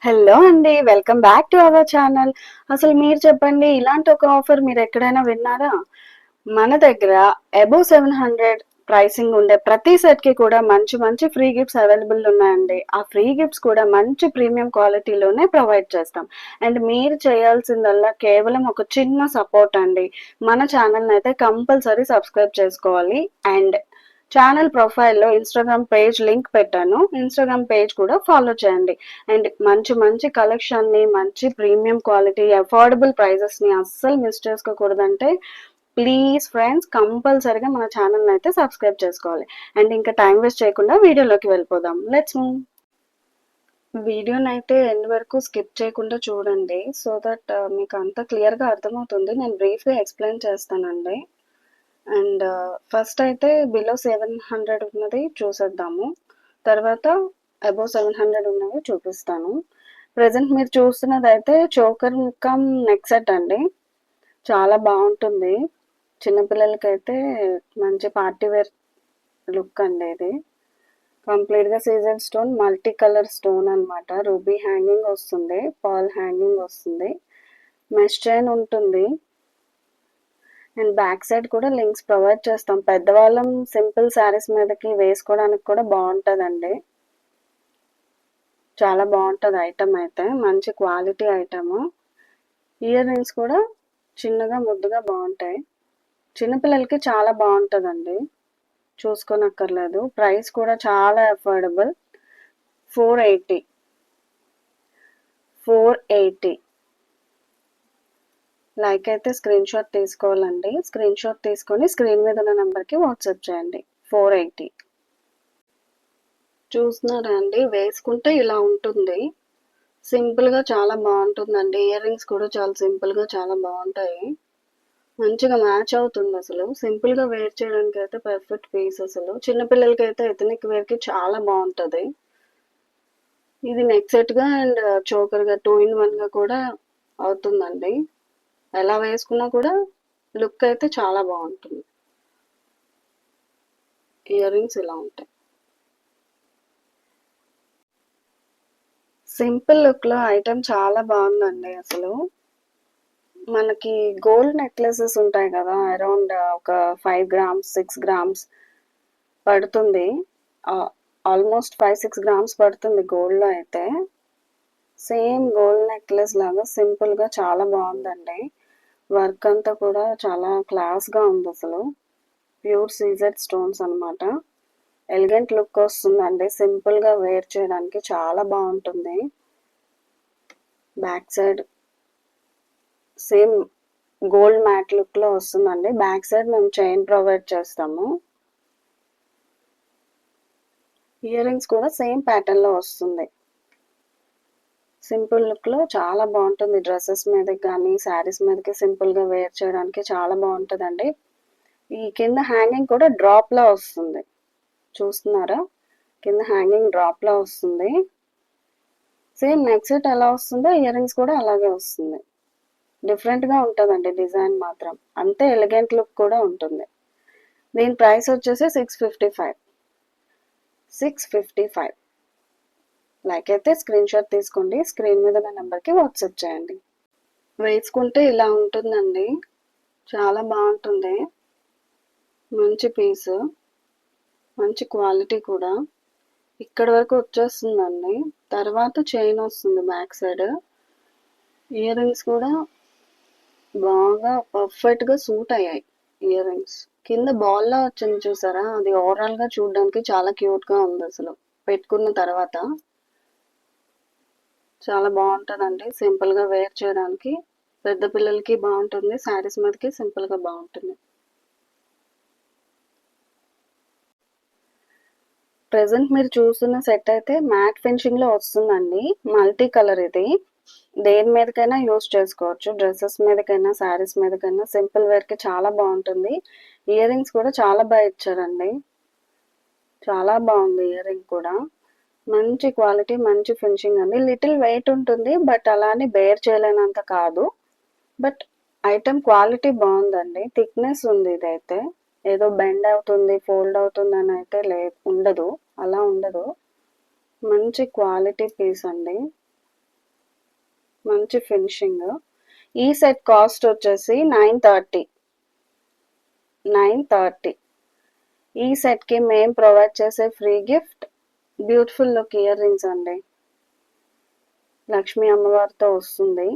Hello అండి. Welcome back to our channel. అసలు మీరు చెప్పండి ఇలాంటి ఒక ఆఫర్ మీరెక్కడైనా విన్నారా? మన దగ్గర అబోవ్ 700 ప్రైసింగ్ ఉండే ప్రతి సెట్‌కి కూడా మంచి మంచి ఫ్రీ గిఫ్ట్స్ అవైలబుల్ ఉన్నాయండి. ఆ ఫ్రీ గిఫ్ట్స్ కూడా మంచి ప్రీమియం క్వాలిటీలోనే ప్రొవైడ్ చేస్తాం. అండ్ మీరు చేయాల్సిందల్లా కేవలం ఒక చిన్న సపోర్ట్ అండి. మన ఛానల్‌నైతే కంపల్సరీ సబ్స్క్రైబ్ చేసుకోవాలి. అండ్ ఛానల్ ప్రొఫైల్‌లో ఇన్‌స్టాగ్రామ్ పేజ్ లింక్ పెట్టాను. ఇన్‌స్టాగ్రామ్ పేజ్ కూడా ఫాలో చేయండి. అండ్ మంచి మంచి కలెక్షన్‌ని, మంచి ప్రీమియం క్వాలిటీ, అఫోర్డబుల్ ప్రైజెస్‌ని అస్సలు మిస్ చేసుకోకూడదంటే ప్లీజ్ ఫ్రెండ్స్ కంపల్సరీగా మన ఛానల్‌నైతే సబ్స్క్రైబ్ చేసుకోవాలి. అండ్ ఇంకా టైం వేస్ట్ చేయకుండా వీడియోలోకి వెళ్ళిపోదాం. Let's move. వీడియోనైతే ఎండ్ వరకు స్కిప్ చేయకుండా చూడండి. సో దట్ మీకు అంతా క్లియర్‌గా అర్థమవుతుంది. నేను బ్రీఫ్‌గా ఎక్స్‌ప్లెయిన్ చేస్తానండి. అండ్ ఫస్ట్ అయితే బిలో 700 ఉన్నది చూసేద్దాము. తర్వాత అబోవ్ 700 ఉన్నవి చూపిస్తాను. ప్రెజెంట్ మీరు చూస్తున్నదైతే చోకర్ కమ్ నెక్ సెట్ అండి. చాలా బాగుంటుంది. చిన్నపిల్లలకైతే మంచి పార్టీ వేర్ లుక్ అండి ఇది. కంప్లీట్‌గా CZ stone, multi colour stone అన్నమాట. రూబీ హ్యాంగింగ్ వస్తుంది. పర్ల్ హ్యాంగింగ్ వస్తుంది. మెష్ చైన్ ఉంటుంది. అండ్ బ్యాక్ సైడ్ కూడా లింక్స్ ప్రొవైడ్ చేస్తాం. పెద్దవాళ్ళం సింపుల్ శారీస్ మీదకి వేసుకోవడానికి కూడా బాగుంటుందండి. చాలా బాగుంటుంది ఐటమ్ అయితే. మంచి క్వాలిటీ ఐటమ్. ఇయర్ రింగ్స్ కూడా చిన్నగా ముద్దుగా బాగుంటాయి. చిన్నపిల్లలకి చాలా బాగుంటుందండి. చూసుకోనక్కర్లేదు. ప్రైస్ కూడా చాలా అఫోర్డబుల్. 480. 480. లైక్ అయితే స్క్రీన్ షాట్ తీసుకోవాలండి. స్క్రీన్ షాట్ తీసుకొని స్క్రీన్ మీద ఉన్న నెంబర్కి వాట్సాప్ చేయండి. 480. చూస్తున్నారా అండి? వేసుకుంటే ఇలా ఉంటుంది. సింపుల్‌గా చాలా బాగుంటుందండి. ఇయర్ రింగ్స్ కూడా చాలా సింపుల్‌గా చాలా బాగుంటాయి. మంచిగా మ్యాచ్ అవుతుంది అసలు. సింపుల్‌గా వేర్ చేయడానికి అయితే పర్ఫెక్ట్ పీస్ అసలు. చిన్న పిల్లలకైతే ఎథనిక్ వేర్‌కి చాలా బాగుంటది. ఇది నెక్ సెట్‌గా అండ్ చోకర్‌గా 2 ఇన్ 1గా కూడా అవుతుందండి. ఎలా వేసుకున్నా కూడా లుక్ అయితే చాలా బాగుంటుంది. ఇయర్ రింగ్స్ ఇలా ఉంటాయి. సింపుల్ లుక్‌లో ఐటెమ్ చాలా బాగుందండి అసలు. మనకి గోల్డ్ నెక్లెసెస్ ఉంటాయి కదా! అరౌండ్ ఒక 5 గ్రామ్స్, 6 గ్రామ్స్ పడుతుంది. ఆల్మోస్ట్ 5, 6 గ్రామ్స్ పడుతుంది గోల్డ్‌లో అయితే. సేమ్ గోల్డ్ నెక్లెస్ లాగా సింపుల్‌గా చాలా బాగుందండి. వర్క్ అంతా కూడా చాలా క్లాస్‌గా ఉంది అసలు. ప్యూర్ సీజెడ్ స్టోన్స్ అన్నమాట. ఎలిగెంట్ లుక్ వస్తుందండి. సింపుల్‌గా వేర్ చేయడానికి చాలా బాగుంటుంది. Back side same gold mat లుక్‌లో వస్తుందండి. బ్యాక్ సైడ్ మేము చైన్ ప్రొవైడ్ చేస్తాము. ఇయర్ రింగ్స్ కూడా సేమ్ ప్యాటర్న్‌లో వస్తుంది. సింపుల్ లుక్‌లో చాలా బాగుంటుంది. డ్రెసెస్ మీదకి గానీ, శారీస్ మీదకి సింపుల్‌గా వేర్ చేయడానికి చాలా బాగుంటదండి. ఈ కింద హ్యాంగింగ్ కూడా డ్రాప్‌లా వస్తుంది. చూస్తున్నారా? కింద హ్యాంగింగ్ డ్రాప్‌లా వస్తుంది. సేమ్ నెక్ సెట్ ఎలా వస్తుందో ఇయర్ రింగ్స్ కూడా అలాగే వస్తుంది. డిఫరెంట్‌గా ఉంటదండి డిజైన్ మాత్రం. అంతే ఎలిగెంట్ లుక్ కూడా ఉంటుంది. దీని ప్రైస్ వచ్చేసి 655. 655. లైక్ అయితే స్క్రీన్ షాట్ తీసుకోండి. స్క్రీన్ మీద ఉన్న నెంబర్‌కి వాట్సాప్ చేయండి. వేసుకుంటే ఇలా ఉంటుందండి. చాలా బాగుంటుంది. మంచి పీస్. మంచి క్వాలిటీ కూడా. ఇక్కడి వరకు వచ్చేస్తుందండి. తర్వాత చైన్ వస్తుంది బ్యాక్ సైడ్. ఇయర్ రింగ్స్ కూడా బాగా పర్ఫెక్ట్‌గా సూట్ అయ్యాయి ఇయర్ రింగ్స్. కింద బాల్‌లా వచ్చింది చూసారా? అది ఓవరాల్‌గా చూడడానికి చాలా క్యూట్‌గా ఉంది అసలు. పెట్టుకున్న తర్వాత చాలా బాగుంటదండి. సింపుల్‌గా వేర్ చేయడానికి. పెద్ద పిల్లలకి బాగుంటుంది. శారీస్ మీదకి సింపుల్‌గా బాగుంటుంది. ప్రెజెంట్ మీరు చూస్తున్న సెట్ అయితే మ్యాట్ ఫినిషింగ్‌లో వస్తుందండి. మల్టీ కలర్ ఇది. దేని మీదకైనా యూజ్ చేసుకోవచ్చు. డ్రెసెస్ మీదకైనా, శారీస్ మీదకైనా సింపుల్ వేర్‌కి చాలా బాగుంటుంది. ఇయర్ రింగ్స్ కూడా చాలా బాగా ఇచ్చారండి. చాలా బాగుంది ఇయర్ రింగ్ కూడా. మంచి క్వాలిటీ, మంచి ఫినిషింగ్ అండి. లిటిల్ వెయిట్ ఉంటుంది. బట్ అలా అని బేర్ చేయలేనంత కాదు. బట్ ఐటెమ్ క్వాలిటీ బాగుందండి. థిక్‌నెస్ ఉంది ఇదైతే. ఏదో బెండ్ అవుతుంది, ఫోల్డ్ అవుతుంది అని అయితే ఉండదు. అలా ఉండదు. మంచి క్వాలిటీ పీస్ అండి. మంచి ఫినిషింగ్. ఈ సెట్ కాస్ట్ వచ్చేసి 930. ఈ సెట్కి మేము ప్రొవైడ్ చేసే free gift beautiful look ear rings అండి. లక్ష్మీ అమ్మవారితో వస్తుంది.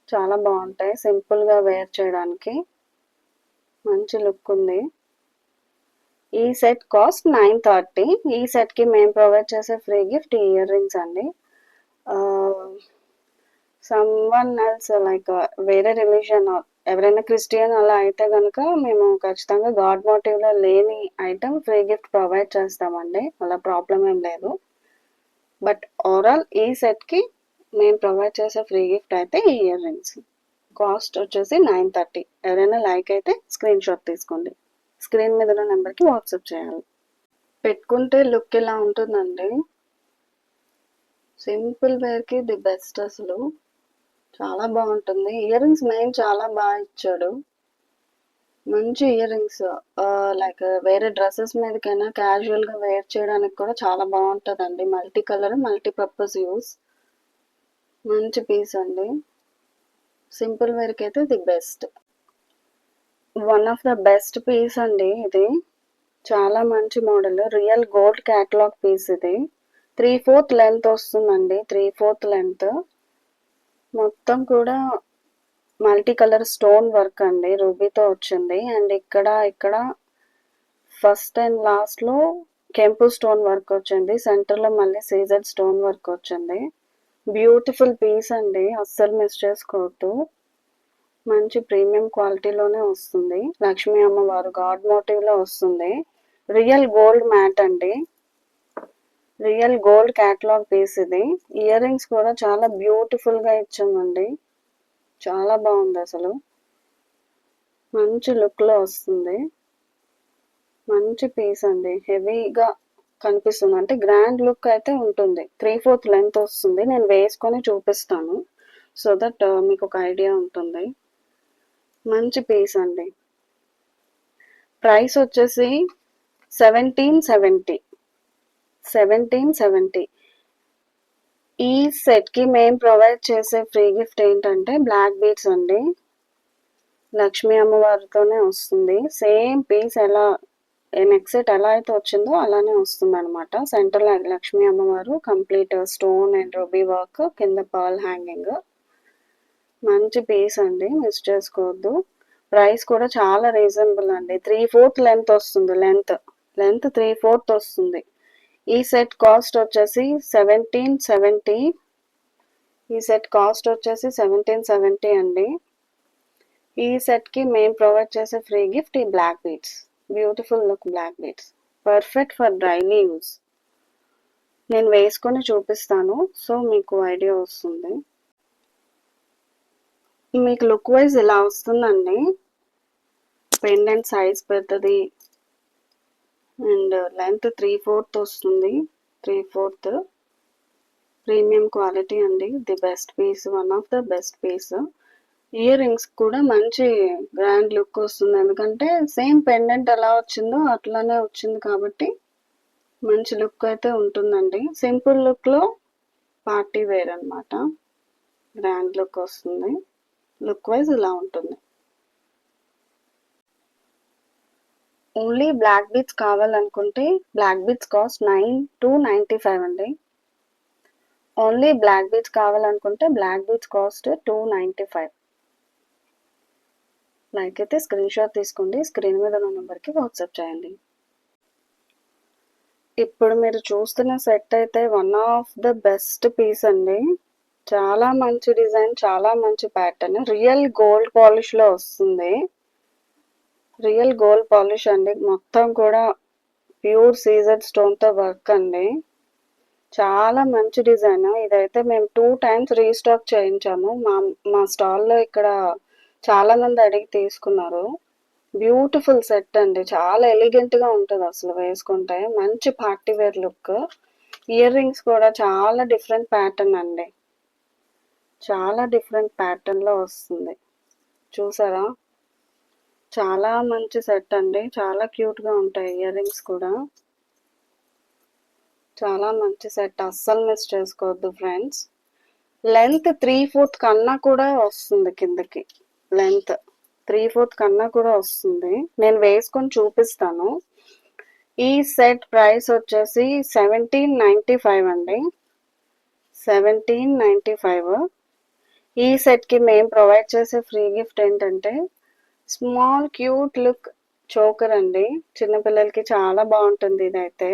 చాలా బాగుంటాయి, సింపుల్గా వేర్ చేయడానికి మంచి లుక్ ఉంది. ఈ సెట్ కాస్ట్ 930. ఈ సెట్కి మేము ప్రొవైడ్ చేసే ఫ్రీ గిఫ్ట్ ఇయర్ రింగ్స్ అండి. సమ్వన్ ఎల్స్ లైక్ వేరే రిలీజియన్ ఎవరైనా క్రిస్టియన్ అలా అయితే కనుక మేము ఖచ్చితంగా గాడ్ మోటివ్లో లేని ఐటమ్ ఫ్రీ గిఫ్ట్ ప్రొవైడ్ చేస్తామండి, అలా ప్రాబ్లం ఏం లేదు. బట్ ఓవరాల్ ఈ సెట్కి మేము ప్రొవైడ్ చేసే ఫ్రీ గిఫ్ట్ అయితే ఈ ఇయర్ రింగ్స్. కాస్ట్ వచ్చేసి 930. ఎవరైనా లైక్ అయితే స్క్రీన్ షాట్ తీసుకోండి, స్క్రీన్ మీద ఉన్న నెంబర్కి వాట్సాప్ చేయాలి. పెట్టుకుంటే లుక్ ఇలా ఉంటుందండి. సింపుల్ వేర్కి ది బెస్ట్, అసలు చాలా బాగుంటుంది. ఇయర్ రింగ్స్ మెయిన్ చాలా బాగా ఇచ్చాడు, మంచి ఇయర్ రింగ్స్. లైక్ వేరే డ్రెస్సెస్ మీదకైనా క్యాజువల్గా వేర్ చేయడానికి కూడా చాలా బాగుంటుందండి. మల్టీ కలర్ మల్టీపర్పస్ యూస్, మంచి పీస్ అండి. సింపుల్ వేర్కి అయితే the best, one of the best piece అండి ఇది. చాలా మంచి model, real gold catalogue piece ఇది. 3/4 లెంత్ వస్తుందండి, 3/4 లెంత్. మొత్తం కూడా మల్టీ కలర్ స్టోన్ వర్క్ అండి, రూబీతో వచ్చింది. అండ్ ఇక్కడ ఫస్ట్ అండ్ లాస్ట్ లో కెంపు స్టోన్ వర్క్ వచ్చింది, సెంటర్ లో మళ్ళీ సీజర్ స్టోన్ వర్క్ వచ్చింది. బ్యూటిఫుల్ పీస్ అండి, అస్సలు మిస్ చేసుకోవద్దు. మంచి ప్రీమియం క్వాలిటీలోనే వస్తుంది. లక్ష్మీ అమ్మవారు గాడ్ మోటివ్ లో వస్తుంది. రియల్ గోల్డ్ మ్యాట్ అండి, రియల్ గోల్డ్ క్యాటలాగ్ పీస్ ఇది. ఇయర్ రింగ్స్ కూడా చాలా బ్యూటిఫుల్ గా ఇచ్చామండి, చాలా బాగుంది అసలు. మంచి లుక్ లో వస్తుంది, మంచి పీస్ అండి. హెవీగా కనిపిస్తుంది, అంటే గ్రాండ్ లుక్ అయితే ఉంటుంది. 3/4 లెంత్ వస్తుంది. నేను వేసుకొని చూపిస్తాను సో దట్ మీకు ఒక ఐడియా ఉంటుంది. మంచి పీస్ అండి. ప్రైస్ వచ్చేసి 1770. ఈ సెట్ కి మేము ప్రొవైడ్ చేసే ఫ్రీ గిఫ్ట్ ఏంటంటే బ్లాక్ బీడ్స్ అండి. లక్ష్మీ అమ్మవారితోనే వస్తుంది. సేమ్ పీస్ ఎలా నెక్ సెట్ ఎలా అయితే వచ్చిందో అలానే వస్తుంది అనమాట. సెంటర్ లక్ష్మీ అమ్మవారు, complete stone and ruby work, కింద పర్ల్ హ్యాంగింగ్. మంచి పీస్ అండి, మిస్ చేసుకోవద్దు. ప్రైస్ కూడా చాలా రీజనబుల్ అండి. 3/4 లెంత్ వస్తుంది, లెంత్ 3/4 వస్తుంది. ఈ సెట్ కాస్ట్ వచ్చేసి 1770. ఈ సెట్ కాస్ట్ వచ్చేసి 1770 అండి. ఈ సెట్ కి మేము ప్రొవైడ్ చేసే ఫ్రీ గిఫ్ట్ ఈ black beads, beautiful look black beads, perfect for daily use. నేను వేసుకొని చూపిస్తాను సో మీకు ఐడియా వస్తుంది. మీకు లుక్ వైజ్ ఇలా వస్తుందండి. పెండెంట్ సైజ్ పెద్దది అండ్ లెంత్ 3/4 వస్తుంది. 3/4 ప్రీమియం క్వాలిటీ అండి, the best piece, one of the best piece. Ear rings కూడా మంచి గ్రాండ్ లుక్ వస్తుంది, ఎందుకంటే సేమ్ పెండెంట్ ఎలా వచ్చిందో అట్లానే వచ్చింది కాబట్టి మంచి లుక్ అయితే ఉంటుందండి. సింపుల్ లుక్ లో పార్టీ వేర్ అనమాట, గ్రాండ్ లుక్ వస్తుంది. లుక్ వైజ్ ఇలా ఉంటుంది. ఓన్లీ బ్లాక్ బీడ్స్ కావాలనుకుంటే బ్లాక్ బీడ్స్ కాస్ట్ 295 అండి. ఓన్లీ బ్లాక్ బీడ్స్ కావాలనుకుంటే బ్లాక్ బీడ్స్ కాస్ట్ 295. లైక్ అయితే స్క్రీన్ షాట్ తీసుకోండి, స్క్రీన్ మీద ఉన్న నెంబర్కి వాట్సాప్ చేయండి. ఇప్పుడు మీరు చూస్తున్న సెట్ అయితే one of the best piece అండి. చాలా మంచి డిజైన్, చాలా మంచి ప్యాటర్న్, రియల్ గోల్డ్ పాలిష్ లో వస్తుంది. రియల్ గోల్డ్ పాలిష్ అండి, మొత్తం కూడా ప్యూర్ సీజర్ స్టోన్ తో వర్క్ అండి. చాలా మంచి డిజైన్. ఇదైతే మేము 2 times రీస్టాక్ చేయించాము. మా స్టాల్లో ఇక్కడ చాలా మంది అడిగి తీసుకున్నారు. బ్యూటిఫుల్ సెట్ అండి, చాలా ఎలిగెంట్ గా ఉంటుంది అసలు వేసుకుంటే. మంచి party wear look. Ear rings కూడా చాలా డిఫరెంట్ ప్యాటర్న్ అండి, చాలా డిఫరెంట్ ప్యాటర్న్ లో వస్తుంది. చూసారా, చాలా మంచి సెట్ అండి, చాలా క్యూట్ గా ఉంటాయి ఇయర్ రింగ్స్ కూడా. చాలా మంచి సెట్, అస్సలు మిస్ చేసుకోవద్దు ఫ్రెండ్స్. లెంత్ 3/4 కన్నా కూడా వస్తుంది కిందకి. లెంత్ 3/4 కన్నా కూడా వస్తుంది. నేను వేసుకొని చూపిస్తాను. ఈ సెట్ ప్రైస్ వచ్చేసి 1795 అండి. 1795. ఈ సెట్కి మేము ప్రొవైడ్ చేసే ఫ్రీ గిఫ్ట్ ఏంటంటే స్మాల్ క్యూట్ లుక్ చోకర్ అండి. చిన్నపిల్లలకి చాలా బాగుంటుంది ఇదైతే.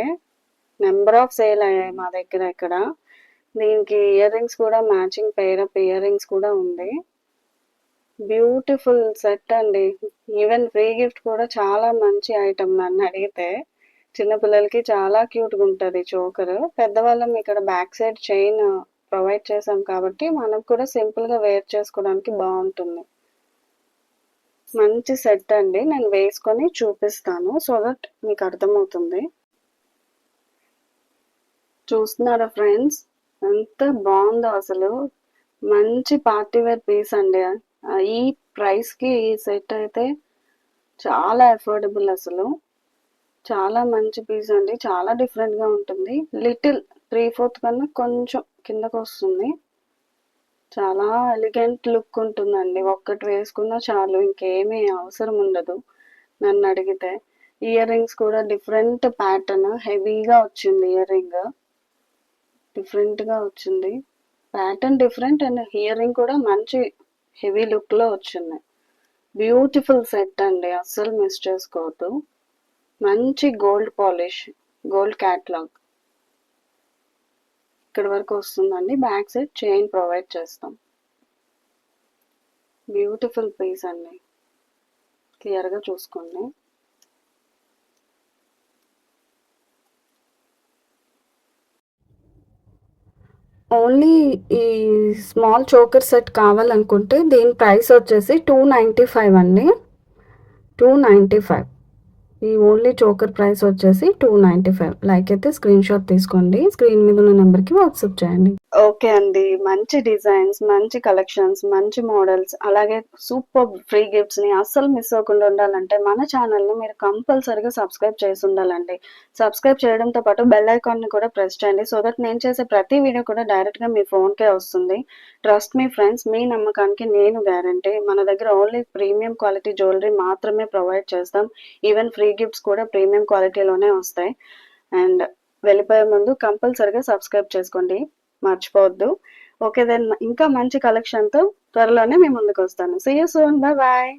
నెంబర్ ఆఫ్ సేల్ అయ్యాయి మా దగ్గర ఇక్కడ. దీనికి ఇయర్ రింగ్స్ కూడా matching pair of year rings కూడా ఉంది. బ్యూటిఫుల్ సెట్ అండి. ఈవెన్ ఫ్రీ గిఫ్ట్ కూడా చాలా మంచి ఐటమ్ నన్ను అడిగితే. చిన్నపిల్లలకి చాలా క్యూట్గా ఉంటుంది చోకర్. పెద్దవాళ్ళం ఇక్కడ బ్యాక్ సైడ్ చైన్ ప్రొవైడ్ చేసాం కాబట్టి మనకు కూడా సింపుల్గా వేర్ చేసుకోవడానికి బాగుంటుంది. మంచి సెట్ అండి. నేను వేసుకొని చూపిస్తాను సో దట్ మీకు అర్థమవుతుంది. చూస్తున్నారా ఫ్రెండ్స్, ఎంత బాగుందో అసలు. మంచి పార్టీ వేర్ పీస్ అండి. ఈ ప్రైస్కి ఈ సెట్ అయితే చాలా అఫోర్డబుల్ అసలు. చాలా మంచి పీస్ అండి. చాలా డిఫరెంట్గా ఉంటుంది. లిటిల్ 3/4 కన్నా కొంచెం కిందకు వస్తుంది. చాలా ఎలిగెంట్ లుక్ ఉంటుందండి. ఒక్కటి వేసుకున్నా చాలు, ఇంకేమీ అవసరం ఉండదు నన్ను అడిగితే. ఇయర్ రింగ్స్ కూడా డిఫరెంట్ ప్యాటర్న్, హెవీగా వచ్చింది ఇయర్ రింగ్. డిఫరెంట్గా వచ్చింది pattern, different and ear ring కూడా మంచి హెవీ లుక్లో వచ్చింది. బ్యూటిఫుల్ సెట్ అండి, అస్సలు మిస్ చేసుకోవద్దు. మంచి గోల్డ్ పాలిష్, గోల్డ్ క్యాట్లాగ్ ఇక్కడ వరకు వస్తుందండి. బ్యాక్ సైడ్ చైన్ ప్రొవైడ్ చేస్తాం. బ్యూటిఫుల్ పీస్ అండి, క్లియర్గా చూసుకోండి. ఓన్లీ ఈ స్మాల్ చోకర్ సెట్ కావాలనుకుంటే దీని ప్రైస్ వచ్చేసి 295 అండి. 295. ఈ ఓన్లీ చోకర్ ప్రైస్ వచ్చేసి 295. లైక్ అయితే స్క్రీన్ షాట్ తీసుకోండి, స్క్రీన్ మీద ఉన్న నెంబర్కి వాట్సాప్ చేయండి. ఓకే అండి, మంచి డిజైన్స్, మంచి కలెక్షన్స్, మంచి మోడల్స్, అలాగే సూపర్ ఫ్రీ గిఫ్ట్స్ ని అస్సలు మిస్ అవ్వకుండా ఉండాలంటే మన ఛానల్ ని మీరు కంపల్సరీగా సబ్స్క్రైబ్ చేసి ఉండాలండి. సబ్స్క్రైబ్ చేయడంతో పాటు బెల్ ఐకాన్ ని కూడా ప్రెస్ చేయండి సో దట్ నేను చేసే ప్రతి వీడియో కూడా డైరెక్ట్ గా మీ ఫోన్ కే వస్తుంది. ట్రస్ట్ మీ ఫ్రెండ్స్, మీ నమ్మకానికి నేను గ్యారంటీ. మన దగ్గర ఓన్లీ ప్రీమియం క్వాలిటీ జ్యువెలరీ మాత్రమే ప్రొవైడ్ చేస్తాం. ఈవెన్ ఫ్రీ గిఫ్ట్స్ కూడా ప్రీమియం క్వాలిటీలోనే వస్తాయి. అండ్ వెళ్ళిపోయే ముందు కంపల్సరీగా సబ్స్క్రైబ్ చేసుకోండి, మర్చిపోవద్దు. ఓకే దెన్, ఇంకా మంచి కలెక్షన్తో త్వరలోనే మీ ముందుకు వస్తాను. See you soon, bye bye.